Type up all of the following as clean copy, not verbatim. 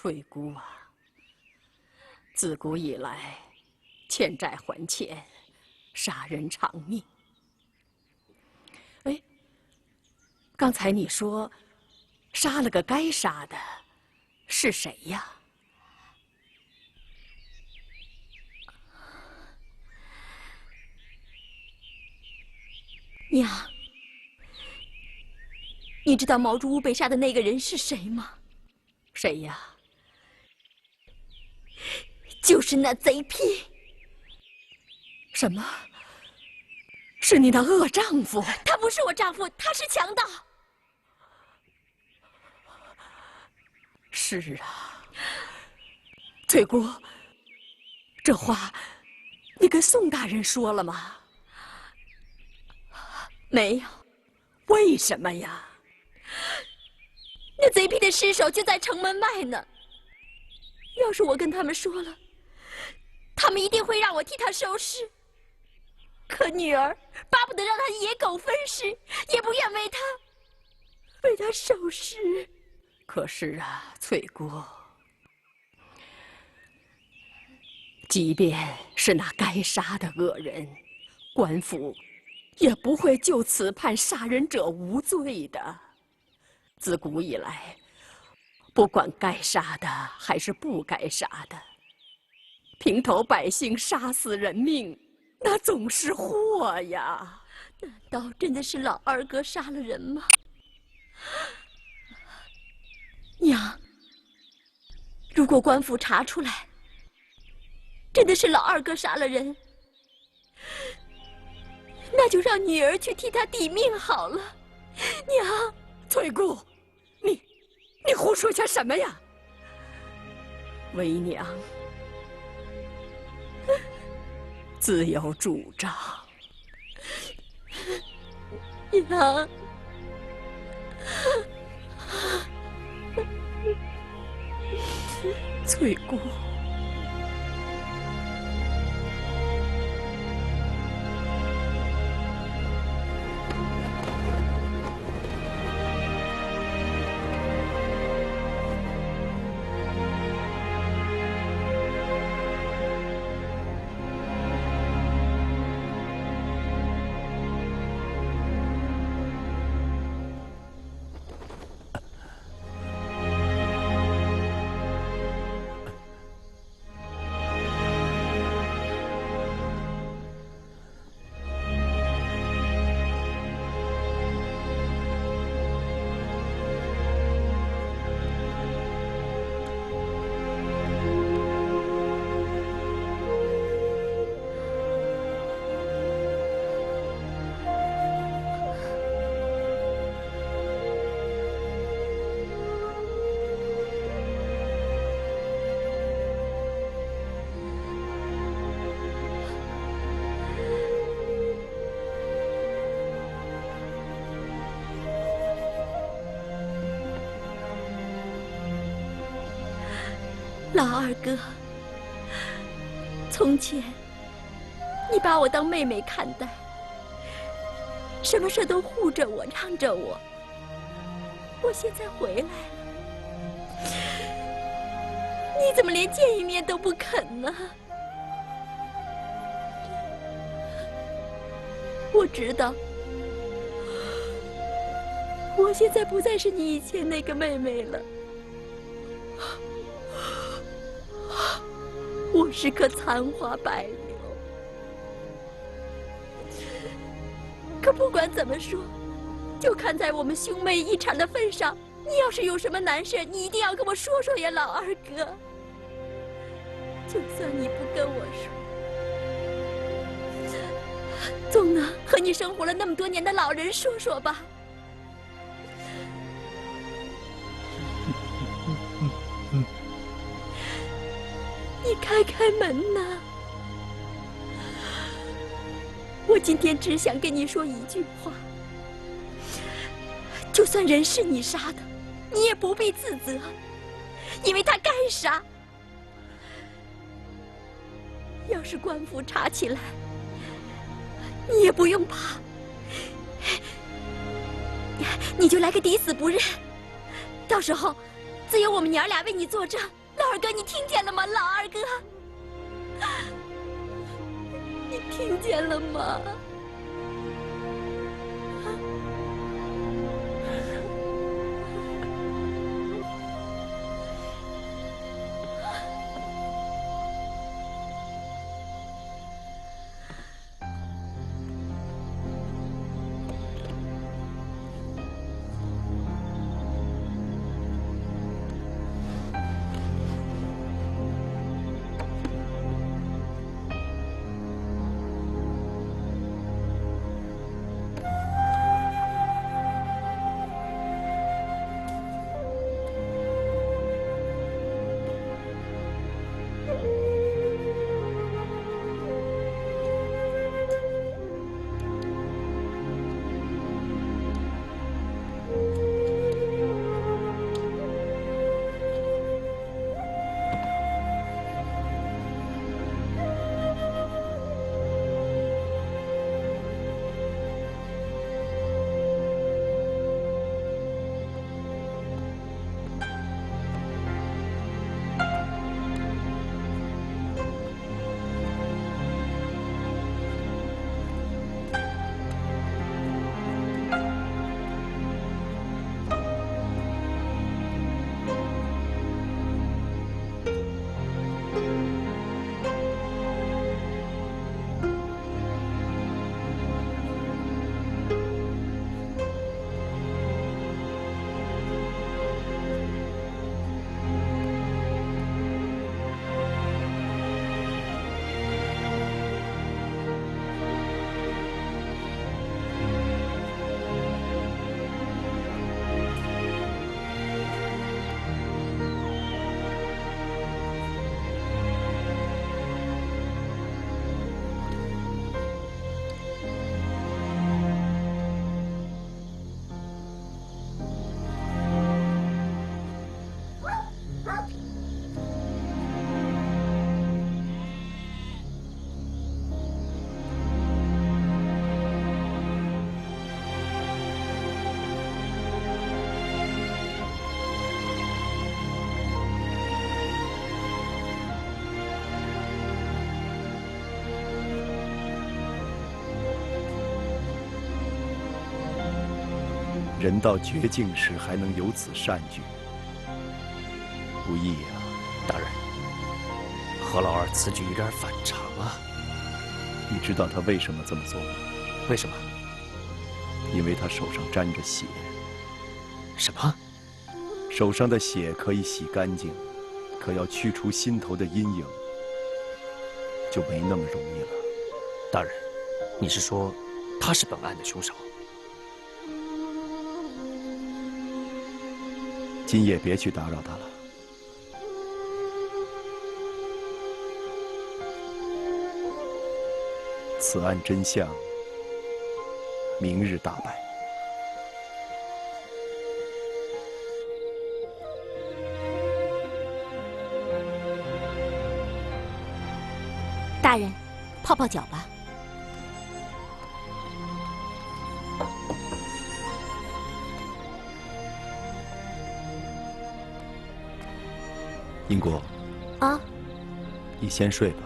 翠姑啊，自古以来，欠债还钱，杀人偿命。哎，刚才你说杀了个该杀的，是谁呀？娘，你知道毛竹屋被杀的那个人是谁吗？谁呀？就是那贼批。什么？是你的恶丈夫？他不是我丈夫，他是强盗。是啊，翠姑，这话你跟宋大人说了吗？没有。为什么呀？那贼批的尸首就在城门外呢。要是我跟他们说了，他们一定会让我替他收尸。可女儿巴不得让他野狗分尸，也不愿为他收尸。可是啊，翠姑，即便是那该杀的恶人，官府也不会就此判杀人者无罪的。自古以来，不管该杀的还是不该杀的，平头百姓杀死人命，那总是祸呀。难道真的是老二哥杀了人吗？娘，如果官府查出来，真的是老二哥杀了人，那就让女儿去替他抵命好了。娘，翠姑，你胡说些什么呀？为娘自有主张。娘，翠姑。老二哥，从前你把我当妹妹看待，什么事都护着我，让着我。我现在回来了，你怎么连见一面都不肯呢？我知道，我现在不再是你以前那个妹妹了。我是棵残花败柳，可不管怎么说，就看在我们兄妹一场的份上，你要是有什么难事，你一定要跟我说说呀，老二哥。就算你不跟我说，总能和你生活了那么多年的老人说说吧。你开开门呐！我今天只想跟你说一句话：就算人是你杀的，你也不必自责，因为他该杀。要是官府查起来，你也不用怕，你就来个抵死不认，到时候自有我们娘俩为你作证。老二哥，你听见了吗？老二哥，你听见了吗？人到绝境时还能有此善举，不易啊！大人，何老二此举有点反常啊。你知道他为什么这么做吗？为什么？因为他手上沾着血。什么？手上的血可以洗干净，可要去除心头的阴影，就没那么容易了。大人，你是说他是本案的凶手？今夜别去打扰他了。此案真相，明日大白。大人，泡泡脚吧。英国，啊，你先睡吧。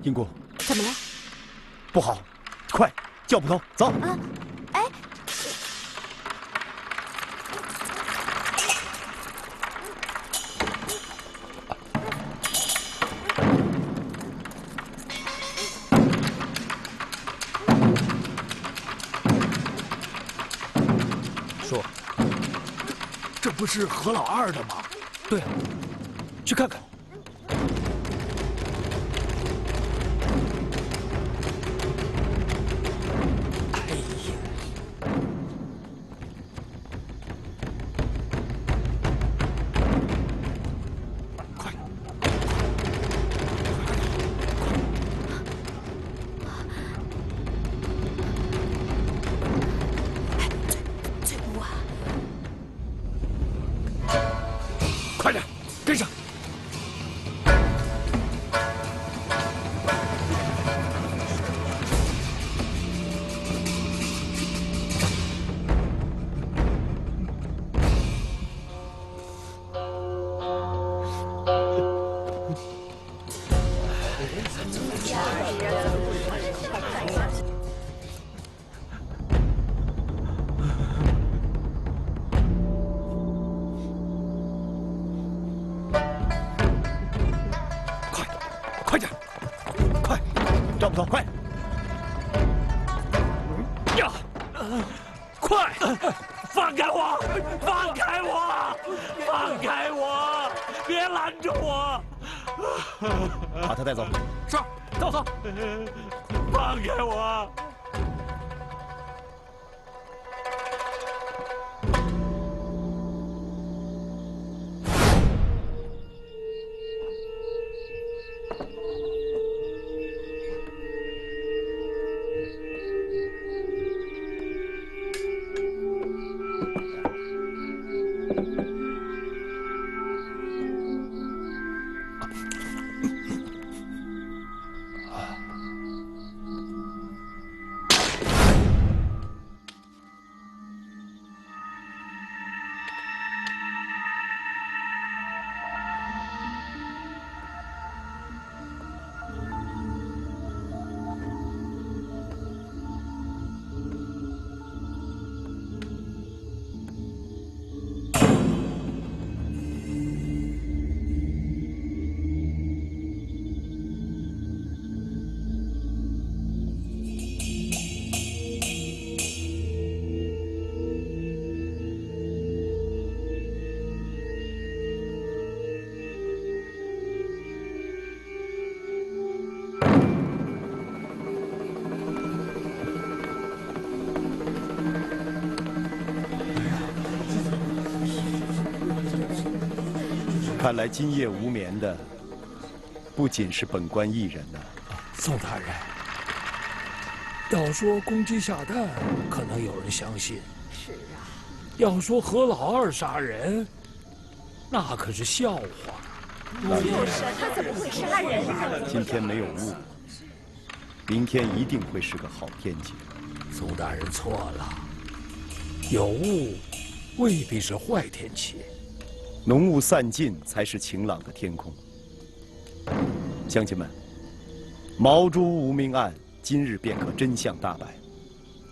英国，怎么了？不好，快叫捕头，走！啊，哎，不是何老二的吗？对啊，去看看。哎呀！快！翠姑啊，快点，跟上！快点，快，赵捕头，快！呀！快，放开我！放开我！放开我！别拦着我！把他带走。是，走走。放开我！看来今夜无眠的不仅是本官一人呐。宋大人，要说公鸡下蛋，可能有人相信；是啊，要说何老二杀人，那可是笑话。就是他怎么会杀人呢？今天没有雾，明天一定会是个好天气。宋大人错了，有雾未必是坏天气。浓雾散尽，才是晴朗的天空。乡亲们，毛猪无名案今日便可真相大白。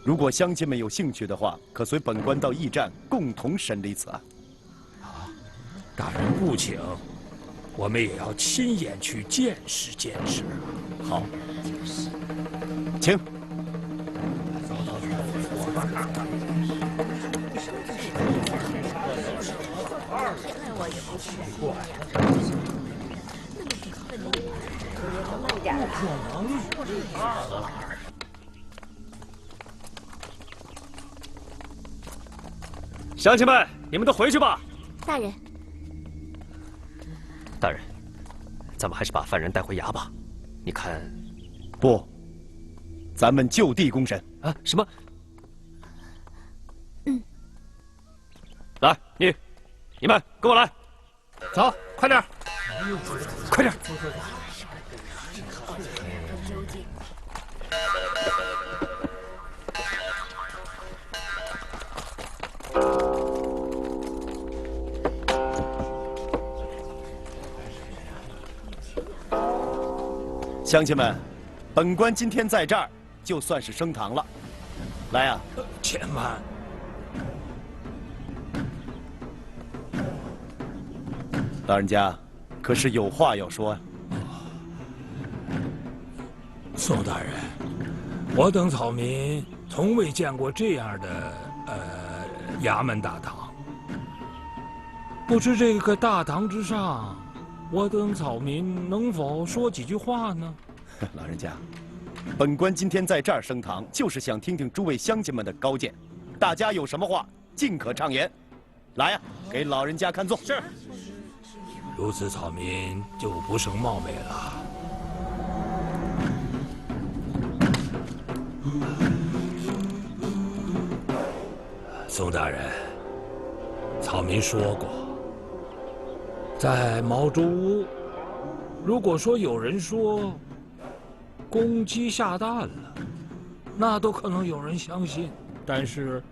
如果乡亲们有兴趣的话，可随本官到驿站共同审理此案。大人不请，我们也要亲眼去见识见识。好，请。乡亲们，你们都回去吧。大人，大人，咱们还是把犯人带回衙吧。你看，不，咱们就地公审。啊？什么？来，你们跟我来，走，快点，快点。乡亲们，本官今天在这儿，就算是升堂了。来呀！千万！老人家，可是有话要说啊？宋大人，我等草民从未见过这样的衙门大堂。不知这个大堂之上，我等草民能否说几句话呢？老人家，本官今天在这儿升堂，就是想听听诸位乡亲们的高见，大家有什么话尽可畅言。来呀，给老人家看座。是。如此，草民就不胜冒昧了。宋大人，草民说过，在毛竹屋，如果说有人说公鸡下蛋了，那都可能有人相信；但是，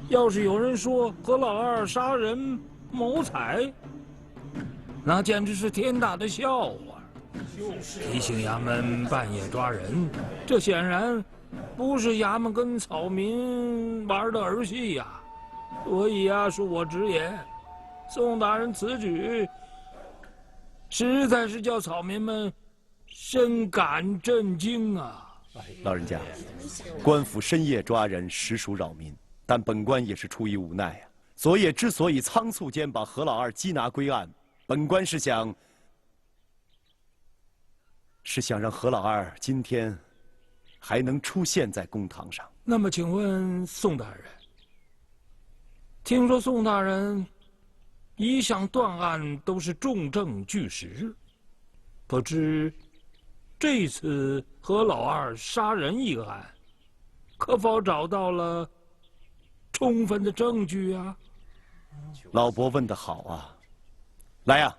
要是有人说何老二杀人谋财，那简直是天大的笑话。提醒衙门半夜抓人，这显然不是衙门跟草民玩的儿戏呀。所以啊，恕我直言，宋大人此举实在是叫草民们深感震惊啊！老人家，官府深夜抓人，实属扰民，但本官也是出于无奈啊。昨夜之所以仓促间把何老二缉拿归案，本官是想让何老二今天还能出现在公堂上。那么，请问宋大人，听说宋大人一向断案都是重证据实，不知这次何老二杀人一案，可否找到了充分的证据啊？老伯问得好啊！来呀，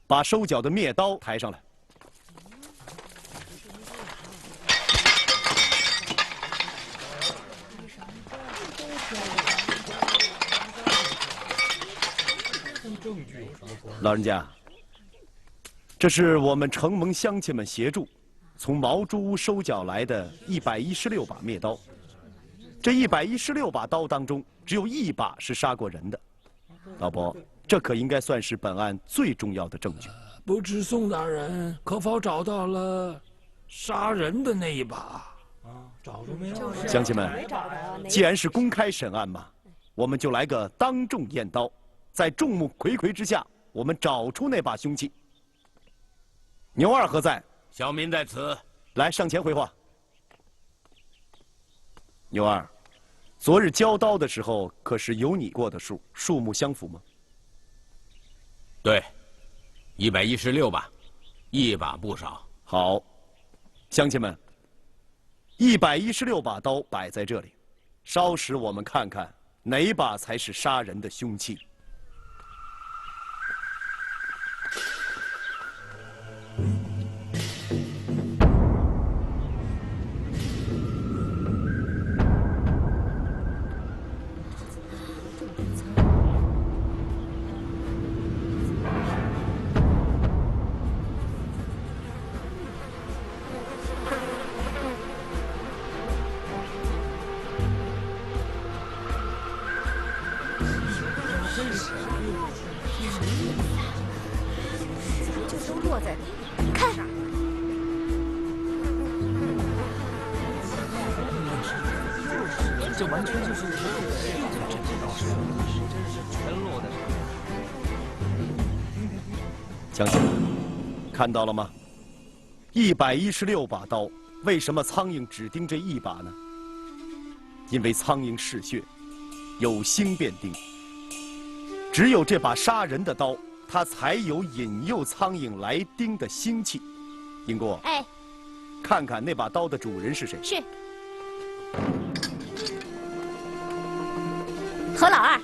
把收缴的灭刀抬上来。老人家，这是我们承蒙乡亲们协助，从毛竹屋收缴来的116把灭刀。这116把刀当中，只有1把是杀过人的。老伯，这可应该算是本案最重要的证据。不知宋大人可否找到了杀人的那一把？啊，找着没有？乡亲们，既然是公开审案嘛，我们就来个当众验刀，在众目睽睽之下，我们找出那把凶器。牛二何在？小民在此。来，上前回话。牛二，昨日交刀的时候，可是有你过的数，数目相符吗？对，116把，1把不少。好，乡亲们，116把刀摆在这里，稍时我们看看哪把才是杀人的凶器。就都落在看。这完全就是真是全落在乡亲们，看到了吗？116把刀，为什么苍蝇只叮这1把呢？因为苍蝇嗜血，有星便叮。只有这把杀人的刀，它才有引诱苍蝇来叮的腥气。英姑，哎，看看那把刀的主人是谁？是何老二。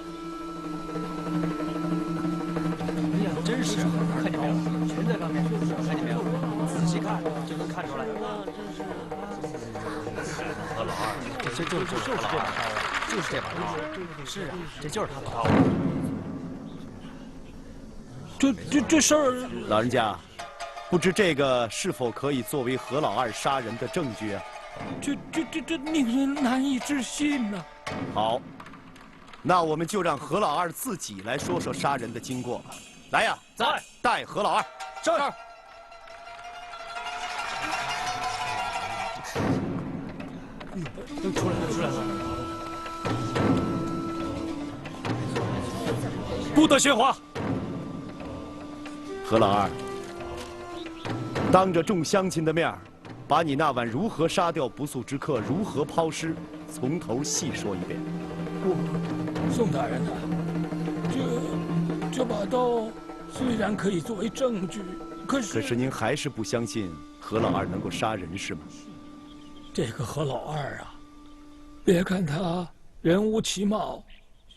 哎呀，真是，看见没有？全在上面，看见没有？仔细看就能看出来。何老二，这就是这把刀啊，就是这把刀。是啊，这就是他的刀。这事儿，老人家，不知这个是否可以作为何老二杀人的证据啊？这令人难以置信呐！好，那我们就让何老二自己来说说杀人的经过吧。来呀，在带何老二。是。出来了！不得喧哗！何老二，当着众乡亲的面儿，把你那晚如何杀掉不速之客，如何抛尸，从头细说一遍。宋大人呐，这把刀虽然可以作为证据，可是您还是不相信何老二能够杀人是吗？这个何老二啊，别看他人无其貌，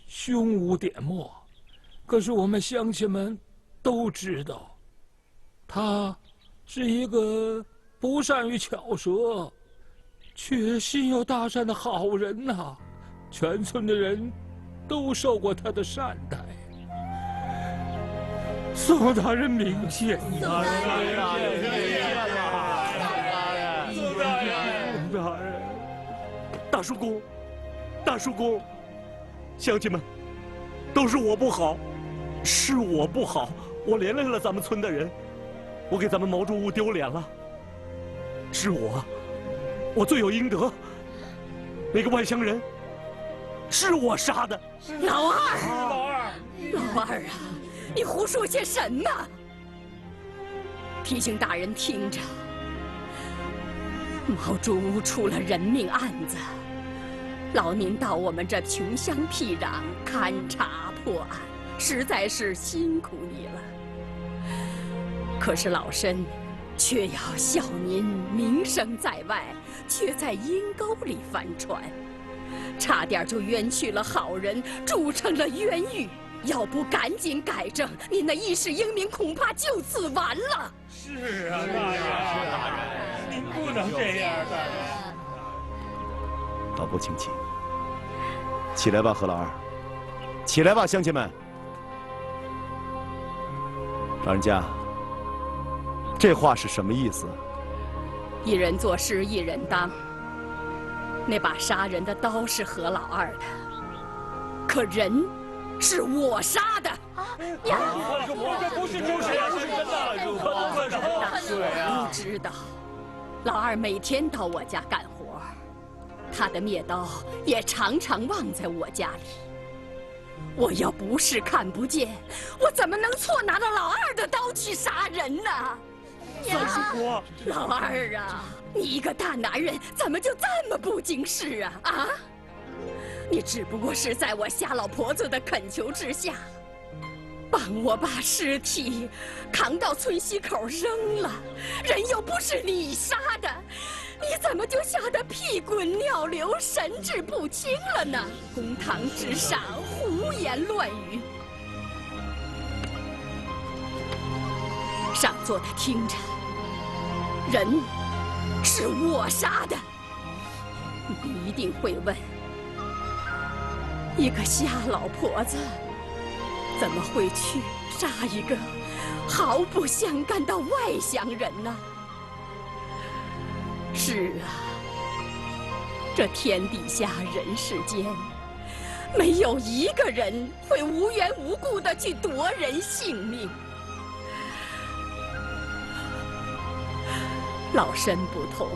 胸无点墨，可是我们乡亲们都知道，他是一个不善于巧舌，却心有大善的好人呐。全村的人都受过他的善待。宋大人明鉴，宋大人，大叔公，大叔公，乡亲们，都是我不好，是我不好，我连累了咱们村的人，我给咱们毛竹屋丢脸了，是我罪有应得。那个外乡人，是我杀的。老二，老二啊，你胡说些什么？提醒大人听着，毛竹屋出了人命案子，劳您到我们这穷乡僻壤勘察破案，实在是辛苦你了。可是老身却要效您名声在外，却在阴沟里翻船，差点就冤屈了好人，铸成了冤狱。要不赶紧改正，您的一世英名恐怕就此完了。是啊，大人，您不能这样，大人。老伯，请起。起来吧，何老二。起来吧，乡亲们。老人家，这话是什么意思？一人做事一人当。那把杀人的刀是何老二的，可人是我杀的。呀！这不是真的，不知道，老二每天到我家干活，他的灭刀也常常忘在我家里。我要不是看不见，我怎么能错拿着老二的刀去杀人呢？三叔伯，老二啊，你一个大男人怎么就这么不经事啊？啊！你只不过是在我瞎老婆子的恳求之下，帮我把尸体扛到村西口扔了，人又不是你杀的，你怎么就吓得屁滚尿流、神志不清了呢？公堂之上胡言乱语，上座的听着，人是我杀的。你一定会问，一个瞎老婆子怎么会去杀一个毫不相干的外乡人呢？是啊，这天底下人世间，没有一个人会无缘无故的去夺人性命。老身不同，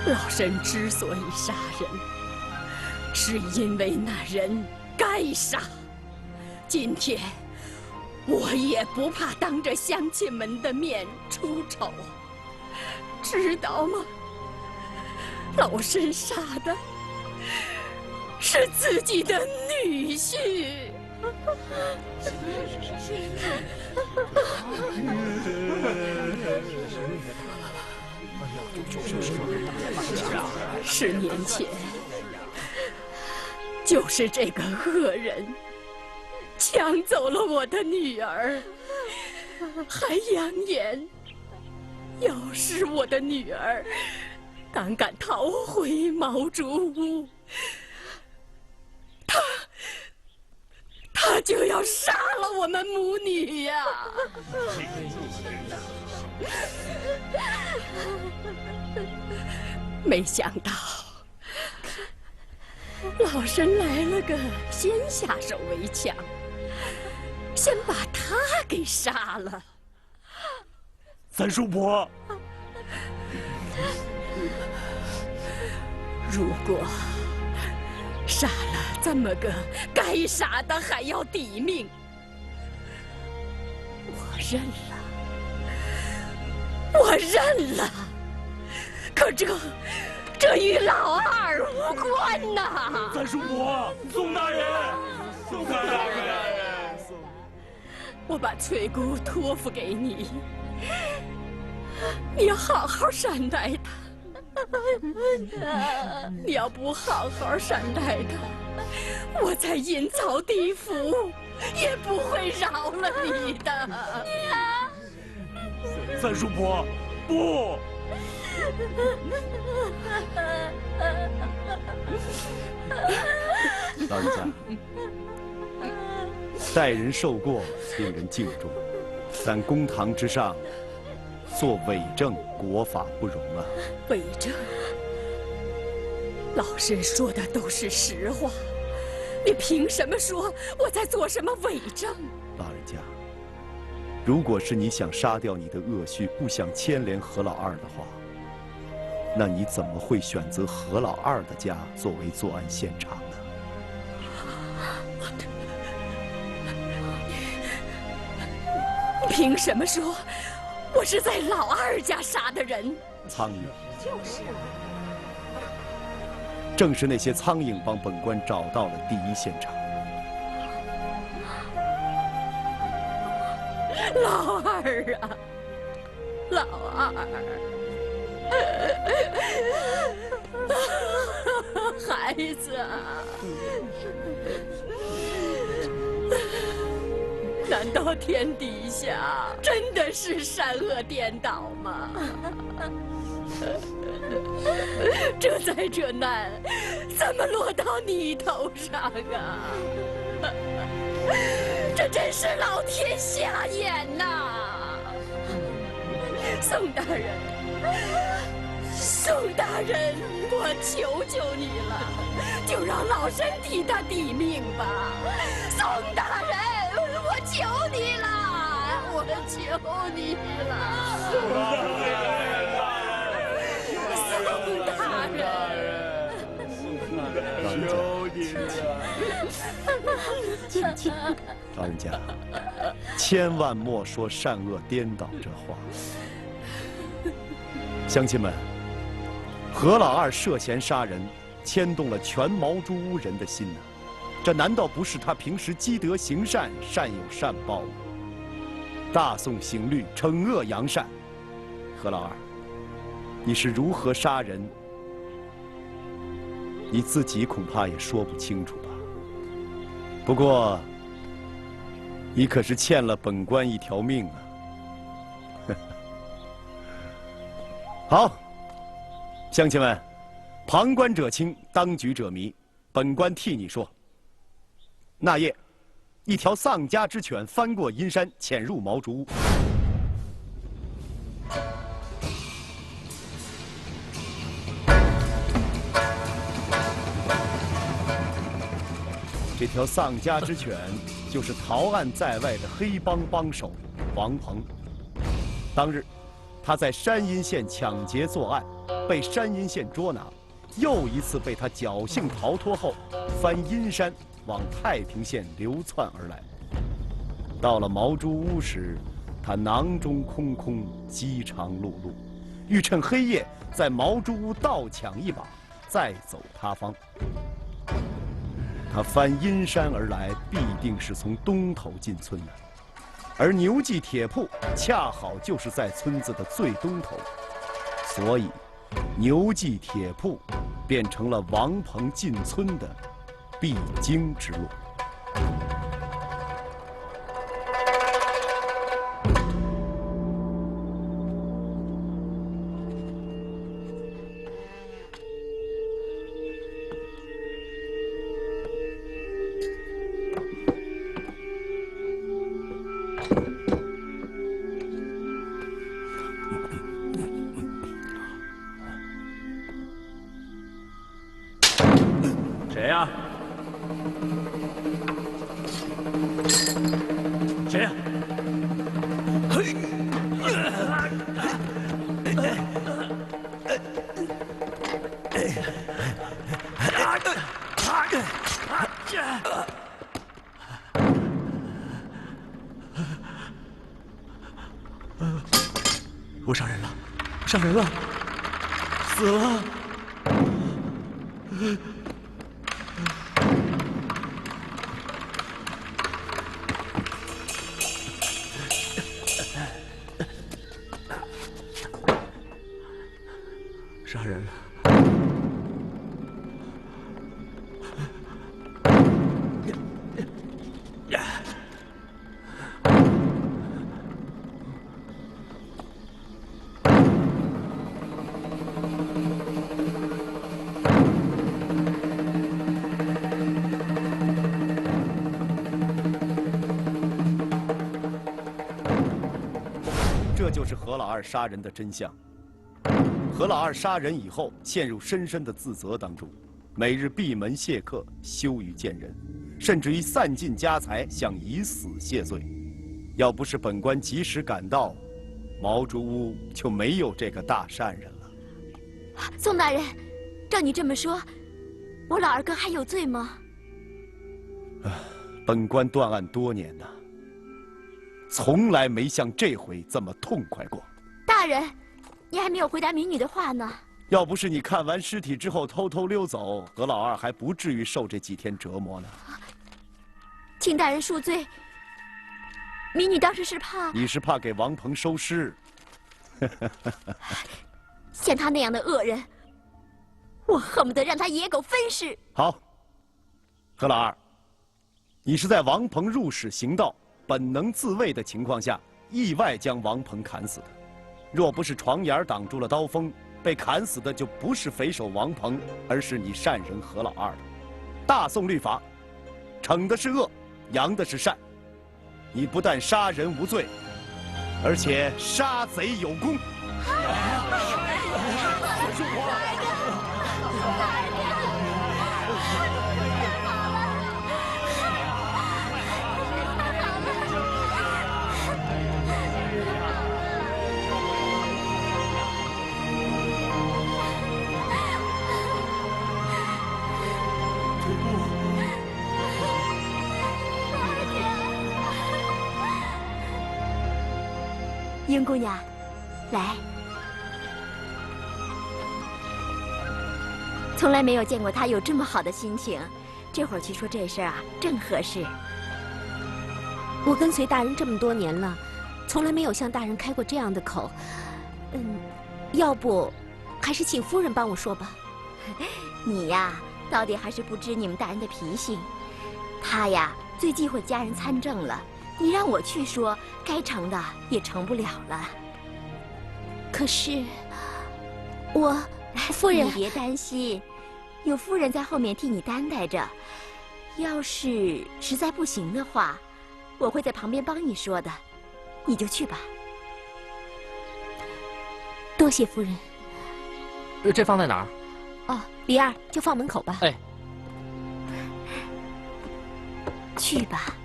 老身之所以杀人，是因为那人该杀。今天我也不怕当着乡亲们的面出丑，知道吗？老身杀的是自己的女婿。10年前，就是这个恶人抢走了我的女儿，还扬言，要是我的女儿胆敢逃回毛竹屋，他就要杀了我们母女呀！没想到，老身来了个先下手为强，先把他给杀了。三叔伯，如果杀了这么个该杀的还要抵命，认了，我认了。可这与老二无关呐！三叔伯，宋大人，宋大人，我把翠姑托付给你，你要好好善待她。你要不好好善待她，我在阴曹地府也不会饶了你的。三叔伯，不！老人家，待人受过，令人敬重，但公堂之上，做伪证，国法不容啊！伪证，老身说的都是实话，你凭什么说我在做什么伪证？老人家，如果是你想杀掉你的恶婿，不想牵连何老二的话，那你怎么会选择何老二的家作为作案现场呢？你凭什么说我是在老二家杀的人？苍蝇，就是啊。正是那些苍蝇帮本官找到了第一现场。老二啊，老二，孩子啊，难道天底下真的是善恶颠倒吗？这灾这难怎么落到你头上啊？这真是老天瞎眼呐！宋大人，宋大人，我求求你了，就让老身替他抵命吧！宋大人，我求你了，我求你了！宋大人，求你了！老人家，千万莫说善恶颠倒这话。乡亲们，何老二涉嫌杀人，牵动了全毛竹屋人的心呐。这难道不是他平时积德行善，善有善报吗？大宋刑律惩恶扬善。何老二，你是如何杀人？你自己恐怕也说不清楚吧。不过，你可是欠了本官一条命啊！好，乡亲们，旁观者清，当局者迷。本官替你说。那夜，一条丧家之犬翻过阴山，潜入毛竹屋。这条丧家之犬就是逃案在外的黑帮帮手王鹏。当日，他在山阴县抢劫作案，被山阴县捉拿，又一次被他侥幸逃脱后，翻阴山往太平县流窜而来。到了毛竹屋时，他囊中空空，饥肠辘辘，欲趁黑夜在毛竹屋盗抢一把，再走他方。他翻阴山而来，必定是从东头进村的，而牛记铁铺恰好就是在村子的最东头，所以牛记铁铺变成了王鹏进村的必经之路。谁呀？谁呀？杀人了，死了。杀人了。这就是何老二杀人的真相。何老二杀人以后，陷入深深的自责当中，每日闭门谢客，羞于见人，甚至于散尽家财，想以死谢罪。要不是本官及时赶到，毛竹屋就没有这个大善人了。宋大人，照你这么说，我老二哥还有罪吗？本官断案多年呐，从来没像这回这么痛快过。大人，你还没有回答民女的话呢。要不是你看完尸体之后偷偷溜走，何老二还不至于受这几天折磨呢。请大人恕罪，民女当时是怕……你是怕给王鹏收尸？像他那样的恶人，我恨不得让他野狗分尸。好，何老二，你是在王鹏入室行道、本能自卫的情况下，意外将王鹏砍死的。若不是床沿挡住了刀锋，被砍死的就不是匪首王鹏，而是你善人何老二了。大宋律法，惩的是恶，扬的是善。你不但杀人无罪，而且杀贼有功。英姑娘，来。从来没有见过她有这么好的心情，这会儿去说这事儿啊，正合适。我跟随大人这么多年了，从来没有向大人开过这样的口。要不，还是请夫人帮我说吧。你呀，到底还是不知你们大人的脾性。他呀，最忌讳家人参政了。你让我去说，该成的也成不了了。可是，夫人，你别担心，有夫人在后面替你担待着。要是实在不行的话，我会在旁边帮你说的。你就去吧。多谢夫人。这放在哪儿？哦，李二，就放门口吧。哎，去吧。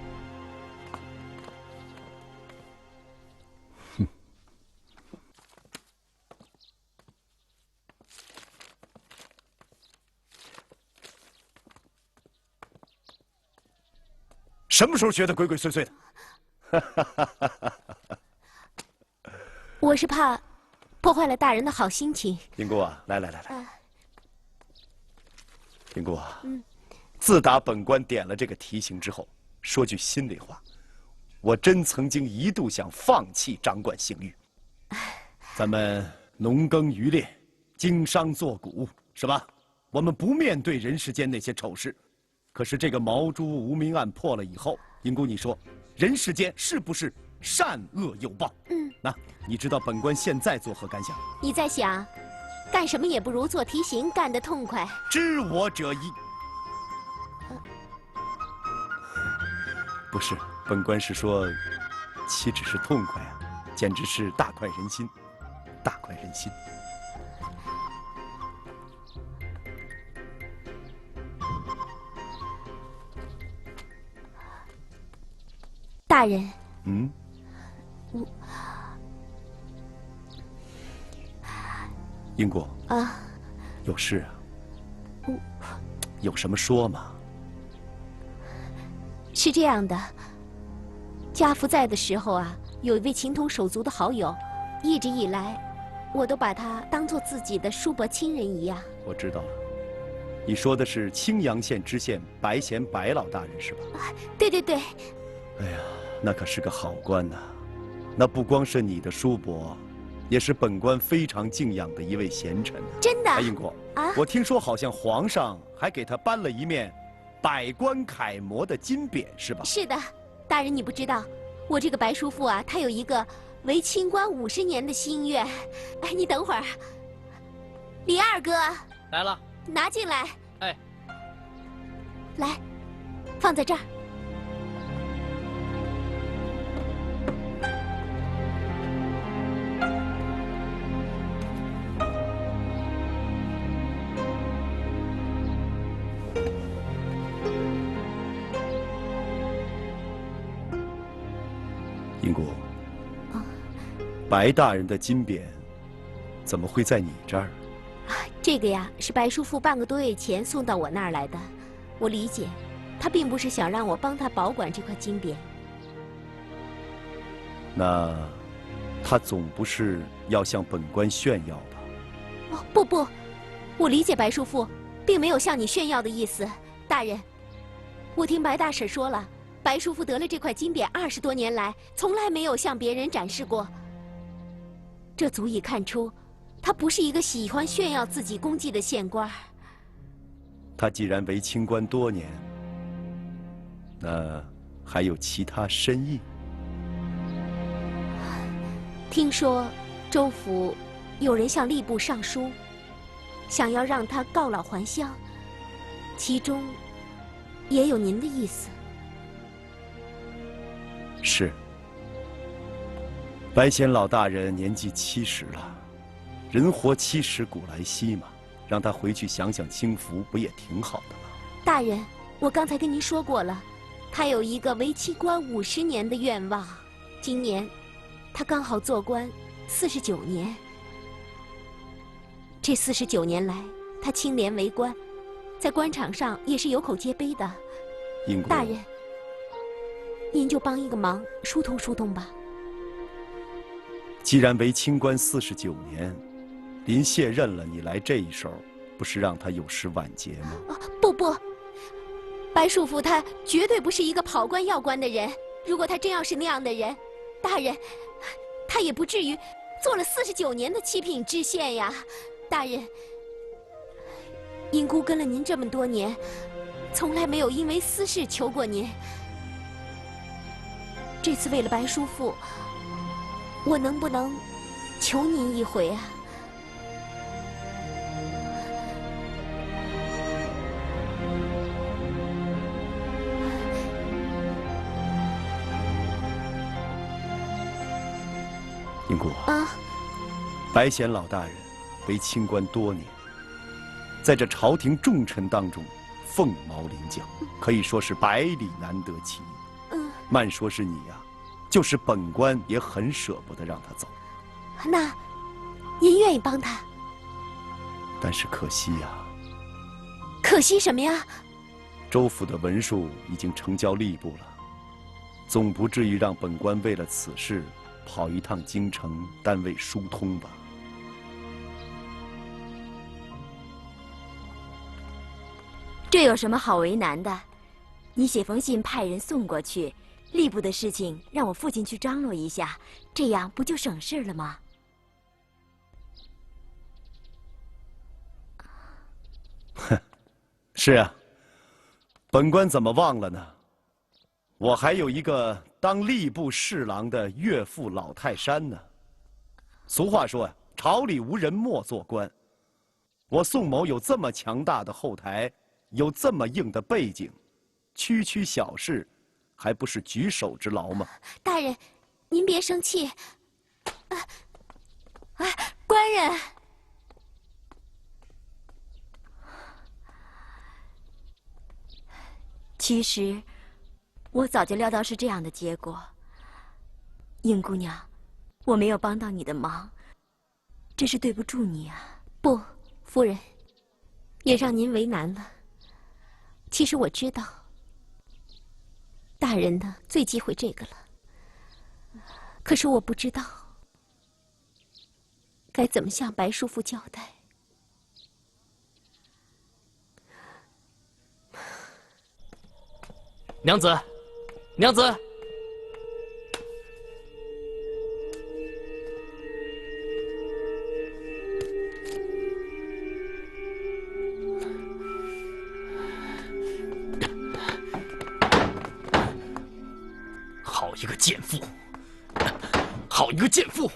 什么时候学的鬼鬼祟祟的？我是怕破坏了大人的好心情。英姑啊，来，英姑啊，自打本官点了这个题型之后，说句心里话，我真曾经一度想放弃掌管刑狱。咱们农耕渔猎，经商做贾，是吧？我们不面对人世间那些丑事。可是这个毛猪无名案破了以后，英姑你说，人世间是不是善恶有报？那你知道本官现在作何感想？你在想，干什么也不如做题型干得痛快。知我者一。不是，本官是说，岂止是痛快啊，简直是大快人心，大快人心。大人，英姑啊，有事啊？有什么说嘛？是这样的，家父在的时候啊，有一位情同手足的好友，一直以来我都把他当做自己的叔伯亲人一样。我知道了，你说的是青阳县知县白贤白老大人是吧？对对对。哎呀，那可是个好官呐！那不光是你的叔伯，也是本官非常敬仰的一位贤臣。真的？哎，英国啊，我听说好像皇上还给他颁了一面百官楷模的金匾，是吧？是的，大人你不知道，我这个白叔父啊，他有一个为清官50年的心愿。哎，你等会儿，李二哥来了，拿进来。哎，来，放在这儿。英姑，白大人的金匾怎么会在你这儿？这个呀，是白叔父半个多月前送到我那儿来的。我理解，他并不是想让我帮他保管这块金匾。那他总不是要向本官炫耀吧？哦，不不，我理解白叔父并没有向你炫耀的意思。大人，我听白大婶说了，白叔父得了这块金匾20多年来，从来没有向别人展示过。这足以看出，他不是一个喜欢炫耀自己功绩的县官。他既然为清官多年，那还有其他深意？听说州府有人向吏部上书，想要让他告老还乡，其中也有您的意思。是。白贤老大人年纪70了，人活70古来稀嘛，让他回去享享清福，不也挺好的吗？大人，我刚才跟您说过了，他有一个为清官50年的愿望。今年，他刚好做官49年。这49年来，他清廉为官，在官场上也是有口皆碑的。英姑，大人，您就帮一个忙，疏通疏通吧。既然为清官49年，临卸任了，你来这一手，不是让他有失晚节吗？不不，白叔父他绝对不是一个跑官要官的人。如果他真要是那样的人，大人，他也不至于做了49年的7品知县呀。大人，英姑跟了您这么多年，从来没有因为私事求过您。这次为了白叔父，我能不能求您一回啊？英姑啊，白贤老大人为清官多年，在这朝廷重臣当中凤毛麟角，可以说是百里难得其一。慢说是你呀，就是本官也很舍不得让他走。那您愿意帮他？但是可惜呀。可惜什么呀？州府的文书已经呈交吏部了，总不至于让本官为了此事跑一趟京城单位疏通吧？这有什么好为难的？你写封信派人送过去，吏部的事情让我父亲去张罗一下，这样不就省事了吗？哼，是啊，本官怎么忘了呢？我还有一个当吏部侍郎的岳父老泰山呢。俗话说呀，朝里无人莫做官。我宋某有这么强大的后台，有这么硬的背景，区区小事，还不是举手之劳吗？大人，您别生气。官人，其实，我早就料到是这样的结果。英姑娘，我没有帮到你的忙，真是对不住你啊。不，夫人，也让您为难了。其实我知道，大人呢最忌讳这个了。可是我不知道，该怎么向白叔父交代？娘子，娘子。好一个贱妇！好一个贱妇！